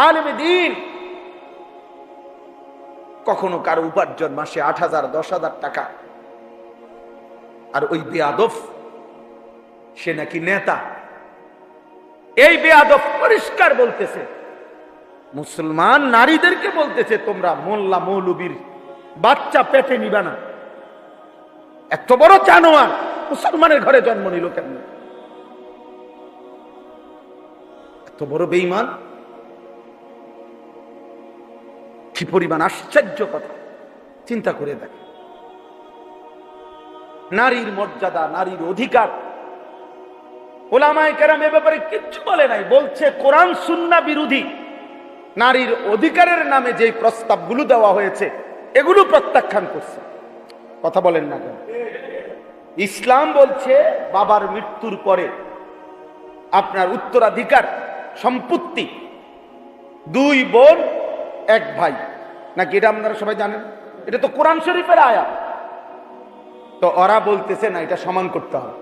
আলেমে দ্বীন। কখনো কারো উপার্জন মাসে 8,000 10,000 টাকা, আর ওই বেয়াদব সে নাকি নেতা। এই বেয়াদব পরিষ্কার বলতেছে, মুসলমান নারীদেরকে বলতেছে তোমরা মোল্লা মৌলবীর বাচ্চা পেটে নিবা না। এত বড় জানোয়ার মুসলমানের ঘরে জন্ম নিল কেন? এত বড় বেঈমান, কি পরিমাণ আশ্চর্য কথা! চিন্তা করে দেখ, নারীর মর্যাদা, নারীর অধিকার, উলামায়ে কেরাম এ ব্যাপারে কিচ্ছু বলে নাই। বলছে কোরআন সুন্নাহ বিরোধী নারীর অধিকারের নামে যে প্রস্তাবগুলো দেওয়া হয়েছে এগুলো প্রত্যাখ্যান করছে। কথা বলেন না কেন? ইসলাম বলছে বাবার মৃত্যুর পরে আপনার উত্তরাধিকার সম্পত্তি 2 বোন 1 ভাই, নাকি? এটা আপনারা সবাই জানেন, এটা তো কোরআন শরীফের আয়াত। তো ওরা বলতেছে না, এটা সমান করতে হবে।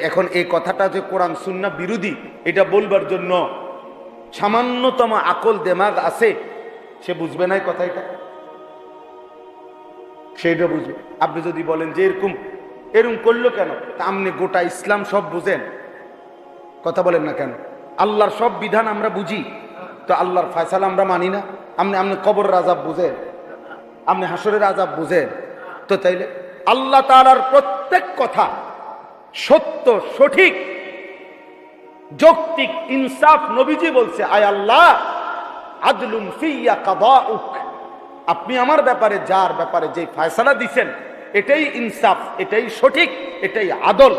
এখন এই কথাটা যে কোরআন সুন্নাহ বিরোধী, এটা বলবার জন্য সামান্যতম আকল দেমাগ আছে, সে বুঝবে না এই কথা, এটা সেটা বুঝবে। আপনি যদি বলেন যে এরকম করলো কেন, তা আপনি গোটা ইসলাম সব বুঝেন, কথা বলেন না কেন? আল্লাহর সব বিধান আমরা বুঝি, তো আল্লাহর ফয়সালা আমরা মানি না? আপনি কবরের আযাব বুঝেন, আপনি হাসরের আযাব বুঝেন, তো তাইলে আল্লাহ তাআলার প্রত্যেক কথা সত্য, সঠিক, যৌক্তিক, ইনসাফ। নবীজি বলছে, আয় আল্লাহ আদলুন ফিয়া কাদাউক, আপনি আমার ব্যাপারে যার ব্যাপারে যে ফয়সালা দিছেন এটাই ইনসাফ, এটাই সঠিক, এটাই আদল।